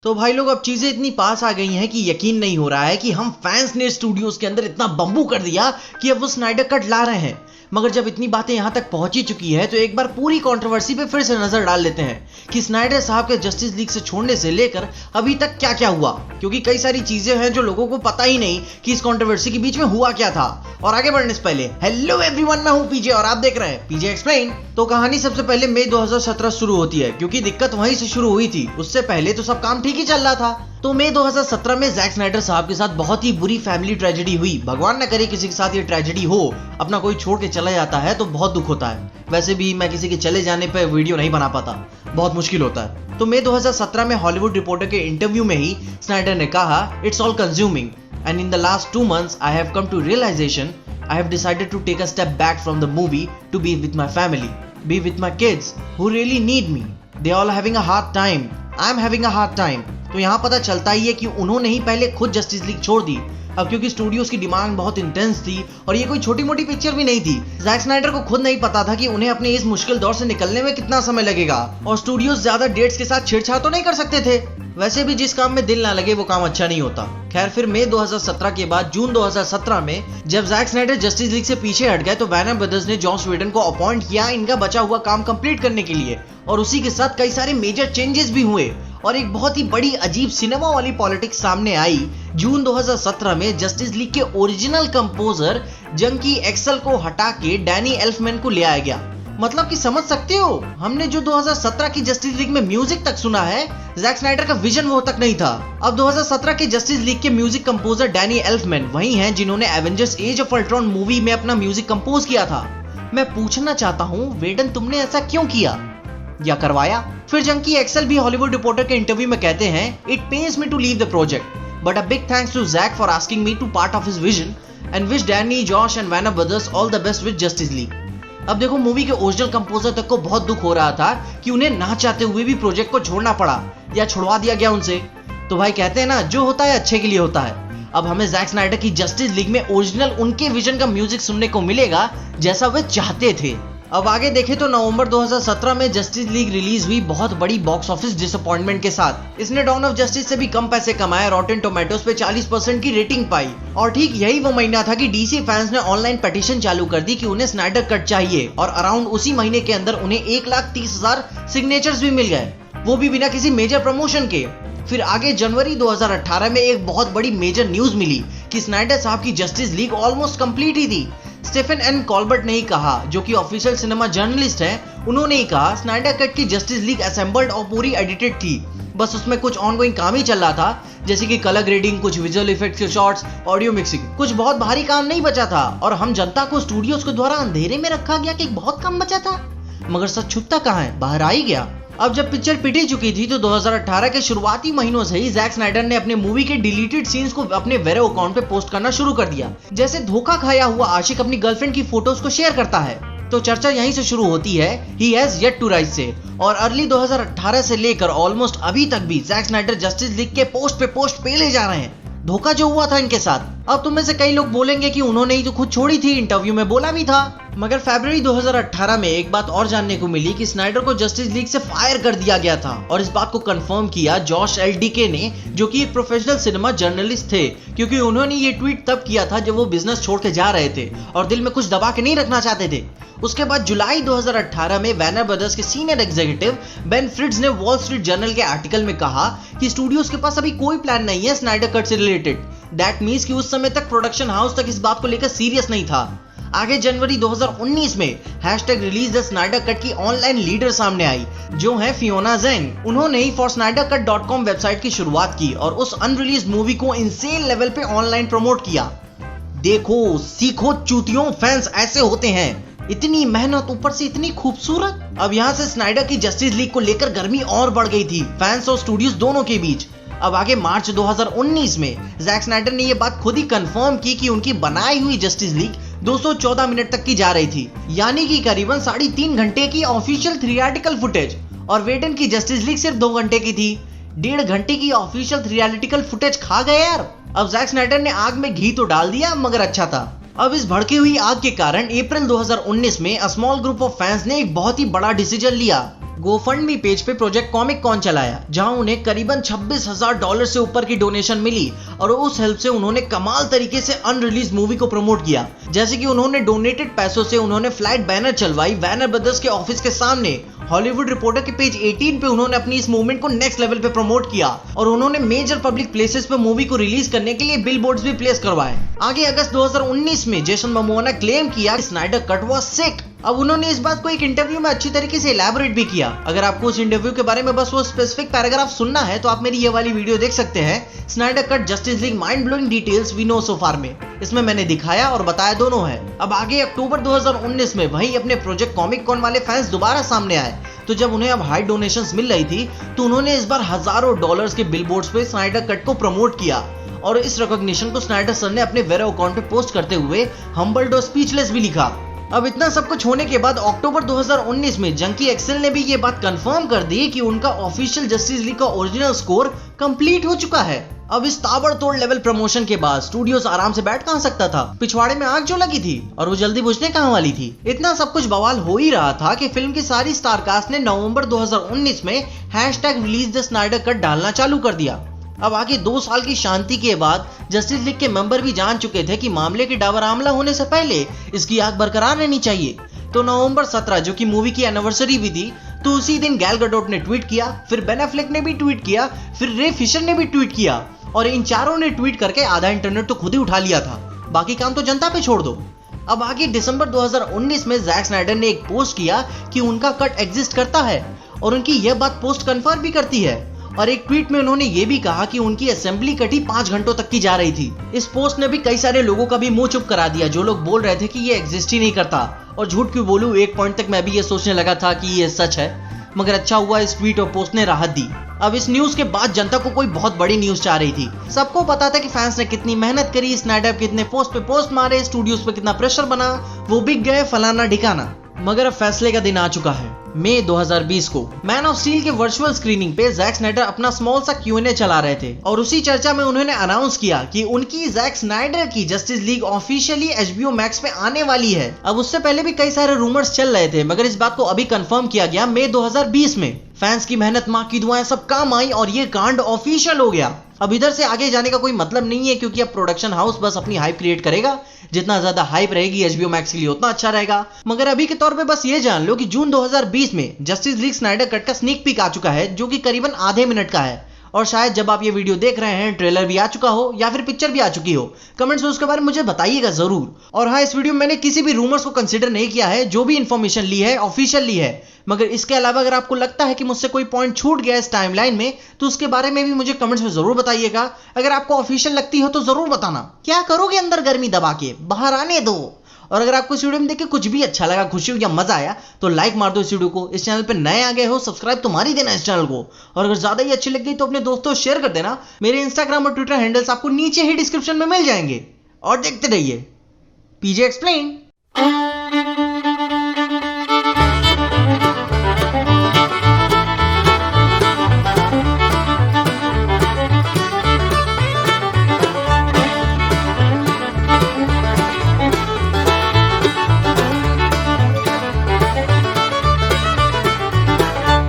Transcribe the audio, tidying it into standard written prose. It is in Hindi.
तो भाई लोग अब चीजें इतनी पास आ गई हैं कि यकीन नहीं हो रहा है कि हम फैंस ने स्टूडियोज के अंदर इतना बम्बू कर दिया कि अब वो स्नाइडर कट ला रहे हैं। मगर जब इतनी बातें यहां तक पहुंची चुकी है तो एक बार पूरी कंट्रोवर्सी पे फिर से नजर डाल लेते हैं कि स्नाइडर साहब के जस्टिस लीग से छोड़ने से लेकर अभी तक क्या क्या हुआ, क्योंकि कई सारी चीजें हैं जो लोगों को पता ही नहीं कि इस कंट्रोवर्सी के बीच में हुआ क्या था। और आगे बढ़ने से पहले हेलो एवरीवन, मैं हूं पीजे और आप देख रहे हैं पीजे एक्सप्लेन। तो कहानी सबसे पहले मई 2017 शुरू होती है, क्योंकि दिक्कत वहीं से शुरू हुई थी। उससे पहले तो सब काम ठीक ही चल रहा था। तो मई 2017 में जैक स्नाइडर साहब के साथ बहुत ही बुरी फैमिली ट्रेजेडी हुई। भगवान न करे किसी के साथ ये ट्रेजेडी हो, अपना कोई छोड़ के चला जाता है तो बहुत दुख होता है। वैसे भी मैं किसी के चले जाने पर वीडियो नहीं बना पाता, बहुत मुश्किल होता है। तो मई 2017 में हॉलीवुड रिपोर्टर के इंटरव्यू में ही स्नाइडर ने कहा, it's all consuming and in the last 2 months I have come to realization I have decided to take a step back from the movie to be with my family, be with my kids who really need me, they all having a hard time, I am having a hard time. तो यहाँ पता चलता ही है कि उन्होंने ही पहले खुद जस्टिस लीग छोड़ दी। अब क्योंकि स्टूडियोज की डिमांड बहुत इंटेंस थी और ये कोई छोटी मोटी पिक्चर भी नहीं थी। जैक स्नाइडर को खुद नहीं पता था कि उन्हें अपने इस मुश्किल दौर से निकलने में कितना समय लगेगा, और स्टूडियोज ज्यादा डेट्स के साथ छेड़छाड़ तो नहीं कर सकते थे। वैसे भी जिस काम में दिल ना लगे वो काम अच्छा नहीं होता। खैर, फिर मई 2017 के बाद जून 2017 में जब जैक स्नाइडर जस्टिस लीग से पीछे हट गए तो वार्नर ब्रदर्स ने जॉस व्हेडन को अपॉइंट किया इनका बचा हुआ काम कंप्लीट करने के लिए। और उसी के साथ कई सारे मेजर चेंजेस भी हुए और एक बहुत ही बड़ी अजीब सिनेमा वाली पॉलिटिक्स सामने आई। जून 2017 में जस्टिस लीग के ओरिजिनल कंपोजर जंकी एक्सेल को हटा के डैनी एल्फमैन को ले आया गया। मतलब कि समझ सकते हो, हमने जो 2017 की जस्टिस लीग में म्यूजिक तक सुना है, जैक स्नाइडर का विजन वो तक नहीं था। अब 2017 के जस्टिस लीग के म्यूजिक कंपोजर डैनी एल्फमैन वही हैं जिन्होंने Avengers Age of Ultron movie में अपना म्यूजिक कंपोज किया था। मैं पूछना चाहता हूँ, वेडन तुमने ऐसा क्यों किया या करवाया? फिर जंकी एक्सेल भी हॉलीवुड रिपोर्टर के इंटरव्यू में कहते हैं, it pains me to leave the project but a big thanks to Jack for asking me to part of his vision and wish Danny, Josh and Warner Brothers all the best with Justice League. अब देखो, मूवी के ओरिजिनल कंपोजर तक को बहुत दुख हो रहा था कि उन्हें ना चाहते हुए भी प्रोजेक्ट को छोड़ना पड़ा या छुड़वा दिया गया उनसे। तो भाई कहते हैं ना, जो होता है अच्छे के लिए होता है। अब हमें जैक स्नाइडर की जस्टिस लीग में ओरिजिनल उनके विजन का म्यूजिक सुनने को मिलेगा जैसा वे चाहते थे। अब आगे देखें तो नवंबर 2017 में जस्टिस लीग रिलीज हुई बहुत बड़ी बॉक्स ऑफिस डिसअपॉइंटमेंट के साथ। इसने डॉन ऑफ जस्टिस से भी कम पैसे कमाए, रॉटेन टोमेटोज पे 40% की रेटिंग पाई। और ठीक यही वो महीना था कि डीसी फैंस ने ऑनलाइन पिटीशन चालू कर दी कि उन्हें स्नाइडर कट चाहिए, और अराउंड उसी महीने के अंदर उन्हें 1,30,000 सिग्नेचर्स भी मिल गए, वो भी बिना किसी मेजर प्रमोशन के। फिर आगे जनवरी 2018 में एक बहुत बड़ी मेजर न्यूज मिली कि स्नाइडर साहब की जस्टिस लीग ऑलमोस्ट कंप्लीट ही थी। स्टीफन एन कॉल्बर्ट ने ही कहा, जो कि ऑफिशियल सिनेमा जर्नलिस्ट हैं, उन्होंने ही कहा स्नाइडर कट की जस्टिस लीग असेंबल्ड और पूरी एडिटेड थी। बस उसमें कुछ ऑनगोइंग काम ही चल रहा था, जैसे कि कलर ग्रेडिंग, कुछ विजुअल इफेक्ट्स के शॉट्स, ऑडियो मिक्सिंग, कुछ बहुत भारी काम नहीं बचा था। और हम जनता को स्टूडियोज के द्वारा अंधेरे में रखा गया कि बहुत कम बचा था, मगर सच छुपता कहाँ है, बाहर आ ही गया। अब जब पिक्चर पिट ही चुकी थी तो 2018 के शुरुआती महीनों से ही जैक स्नाइडर ने अपने मूवी के डिलीटेड सीन्स को अपने वेरो अकाउंट पे पोस्ट करना शुरू कर दिया। जैसे धोखा खाया हुआ आशिक अपनी गर्लफ्रेंड की फोटोज को शेयर करता है। तो चर्चा यहीं से शुरू होती है, he has yet to rise से। और अर्ली 2018 से लेकर ऑलमोस्ट अभी तक भी जैक स्नाइडर जस्टिस लीग के पोस्ट पे पोस्ट पेले जा रहे हैं। धोखा जो हुआ था इनके साथ। अब तुम में से कई लोग बोलेंगे कि उन्होंने ही तो खुद छोड़ी थी, इंटरव्यू में बोला भी था। मगर फरवरी 2018 में एक बात और जानने को मिली कि स्नाइडर को जस्टिस लीग से फायर कर दिया गया था, और इस बात को कंफर्म किया जॉश एलडीके ने, जो कि एक प्रोफेशनल सिनेमा जर्नलिस्ट थे, क्योंकि उन्होंने ये ट्वीट तब किया था जब वो बिजनेस छोड़ के जा रहे थे और दिल में कुछ दबा के नहीं रखना चाहते थे। उसके बाद जुलाई 2018 में वार्नर ब्रदर्स के सीनियर एग्जीक्यूटिव बेन फ्रिट्ज ने वॉल स्ट्रीट जर्नल के आर्टिकल में कहा कि स्टूडियोज के पास अभी कोई प्लान नहीं है स्नाइडर कट से रिलेटेड। दैट मींस कि उस समय तक प्रोडक्शन हाउस तक इस बात को लेकर सीरियस नहीं था। आगे जनवरी 2019 में hashtag release the Snyder cut की ऑनलाइन लीडर सामने आई, जो है फियोना ज़ेंग। उन्होंने ही forsnydercut.com वेबसाइट की शुरुआत की और उस अनरिलीज मूवी को इंसेन लेवल पे ऑनलाइन प्रमोट किया। देखो, सीखो चूतियों, फैंस ऐसे होते हैं, इतनी मेहनत ऊपर से इतनी खूबसूरत। अब यहाँ से स्नाइडर की जस्टिस लीग को लेकर गर्मी और बढ़ गई थी फैंस और स्टूडियोज दोनों के बीच। अब आगे मार्च 2019 में जैक स्नाइडर ने यह बात खुद ही कंफर्म की कि उनकी बनाई हुई जस्टिस लीग 214 मिनट तक की जा रही थी, यानी कि करीबन 3.5 घंटे की ऑफिशियल थिएट्रिकल फुटेज, और वेडन की जस्टिस लीग सिर्फ 2 घंटे की थी। 1.5 घंटे की ऑफिशियल थिएट्रिकल फुटेज खा गए यार। अब जैक स्नाइडर ने आग में घी तो डाल दिया, मगर अच्छा था। अब इस भड़की हुई आग के कारण अप्रैल 2019 में a small group of fans ने एक बहुत ही बड़ा डिसीजन लिया। गोफंडमी पेज पे प्रोजेक्ट कॉमिक कॉन चलाया, जहां उन्हें करीबन $26,000 से ऊपर की डोनेशन मिली और उस हेल्प से उन्होंने कमाल तरीके से अनरिलीज मूवी को प्रमोट किया। जैसे कि उन्होंने डोनेटेड पैसों से उन्होंने फ्लैट बैनर चलवाई वार्नर ब्रदर्स के ऑफिस के सामने। हॉलीवुड रिपोर्टर के पेज 18 पे उन्होंने अपनी इस मूवमेंट को नेक्स्ट लेवल पे प्रमोट किया और उन्होंने मेजर पब्लिक प्लेसेस पे मूवी को रिलीज करने के लिए बिलबोर्ड्स भी प्लेस करवाए। आगे अगस्त 2019 में जेसन मोमोआ ने क्लेम किया कि स्नाइडर कट वाज सिक। अब उन्होंने इस बात को एक इंटरव्यू में अच्छी तरीके से इलैबोरेट भी किया। अगर आपको उस इंटरव्यू के बारे में बस वो स्पेसिफिक पैराग्राफ सुनना है तो आप मेरी ये वाली वीडियो देख सकते हैं, Snyder cut Justice League mind blowing details we know so far में। इसमें मैंने दिखाया और बताया दोनों है। अब आगे अक्टूबर 2019 में वही अपने प्रोजेक्ट कॉमिक कॉन वाले फैंस दोबारा सामने आए, तो जब उन्हें अब हाई डोनेशंस मिल रही थी तो उन्होंने इस बार हजारों डॉलर्स के बिलबोर्ड्स पे स्नाइडर कट को प्रमोट किया और इस रिकॉग्निशन को स्नाइडर सर ने अपने वेरो अकाउंट पे पोस्ट करते हुए हम्बल्ड और स्पीचलेस भी लिखा। अब इतना सब कुछ होने के बाद अक्टूबर 2019 में जंकी एक्सेल ने भी ये बात कंफर्म कर दी कि उनका ऑफिशियल जस्टिस लीग का ओरिजिनल स्कोर कंप्लीट हो चुका है। अब इस ताबड़तोड़ लेवल प्रमोशन के बाद स्टूडियोज आराम से बैठ कहां सकता था, पिछवाड़े में आग जो लगी थी और वो जल्दी बुझने कहां वाली थी। इतना सब कुछ बवाल हो ही रहा था कि फिल्म की सारी स्टारकास्ट ने नवंबर 2019 में #रिलीज द स्नाइडर कट डालना चालू कर दिया। अब आगे 2 साल की शांति के बाद जस्टिस लीग के मेंबर भी जान चुके थे कि मामले के डाबर आमला होने से पहले इसकी आग बरकरार रहनी चाहिए। तो नवंबर 17 जो कि मूवी की एनिवर्सरी भी थी, तो उसी दिन गैल गडोट ने ट्वीट किया, फिर बेन एफ्लेक ने भी ट्वीट किया, फिर रे फिशर ने भी ट्वीट किया और इन चारों ने ट्वीट करके आधा इंटरनेट तो खुद ही उठा लिया था। बाकी काम तो जनता पे छोड़ दो। अब आगे दिसंबर 2019 में जैक स्नाइडर ने एक पोस्ट किया कि उनका कट एग्जिस्ट करता है और उनकी यह बात पोस्ट कंफर्म भी करती है और एक ट्वीट में उन्होंने ये भी कहा कि उनकी असेंबली कटी 5 घंटों तक की जा रही थी। इस पोस्ट ने भी कई सारे लोगों का भी मुंह चुप करा दिया जो लोग बोल रहे थे कि ये एग्जिस्ट ही नहीं करता। और झूठ क्यों बोलूं, एक पॉइंट तक मैं भी ये सोचने लगा था कि ये सच है, मगर अच्छा हुआ इस ट्वीट और पोस्ट ने राहत दी। अब इस न्यूज के बाद जनता को कोई बहुत बड़ी न्यूज चाह रही थी। सबको पता था कि फैंस ने कितनी मेहनत करी, स्नाइडर कितने पोस्ट पे पोस्ट मारे, स्टूडियोज पे कितना प्रेशर बना, वो बिक गए फलाना ढिकाना। मगर अब फैसले का दिन आ चुका है। मई 2020 को मैन ऑफ स्टील के वर्चुअल स्क्रीनिंग पे जैक स्नाइडर अपना स्मॉल सा Q&A चला रहे थे और उसी चर्चा में उन्होंने अनाउंस किया कि उनकी जैक स्नाइडर की Justice league officially HBO max पे आने वाली है। अब उससे पहले भी कई सारे रूमर्स चल रहे थे, मगर इस बात को अभी कंफर्म किया गया मई 2020 में। फैंस की मेहनत, माँ की दुआएं सब काम आई और ये कांड ऑफिशियल हो गया। अब इधर से आगे जाने का कोई मतलब नहीं है, क्योंकि अब प्रोडक्शन हाउस बस अपनी हाइप क्रिएट करेगा। जितना ज्यादा हाइप रहेगी HBO मैक्स के लिए उतना अच्छा रहेगा। मगर अभी के तौर पे बस ये जान लो कि जून 2020 में जस्टिस लीग स्नाइडर कट का स्नीक पीक आ चुका है, जो कि करीबन आधे मिनट का है और शायद जब आप ये वीडियो देख रहे हैं ट्रेलर भी आ चुका हो या फिर पिक्चर भी आ चुकी हो। कमेंट्स में उसके बारे में मुझे बताइएगा जरूर। और हाँ, इस वीडियो में मैंने किसी भी रूमर्स को कंसीडर नहीं किया है, जो भी इंफॉर्मेशन ली है ऑफिशियल ली है। मगर इसके अलावा अगर आपको लगता है कि मुझसे कोई पॉइंट छूट गया इस टाइमलाइन में, तो उसके बारे में भी मुझे कमेंट्स में जरूर बताइएगा। अगर आपको ऑफिशियल लगती हो तो जरूर बताना। क्या करोगे अंदर गर्मी दबा के, बाहर आने दो। और अगर आपको इस वीडियो में देख के कुछ भी अच्छा लगा, खुशी हुई या मजा आया, तो लाइक मार दो इस वीडियो को। इस चैनल पे नए आ गए हो, सब्सक्राइब तो मार ही देना इस चैनल को। और अगर ज्यादा ही अच्छी लग गई तो अपने दोस्तों शेयर कर देना। मेरे इंस्टाग्राम और ट्विटर हैंडल्स आपको नीचे ही डिस्क्रिप्शन में मिल जाएंगे। और देखते रहिए PJ एक्सप्लेन।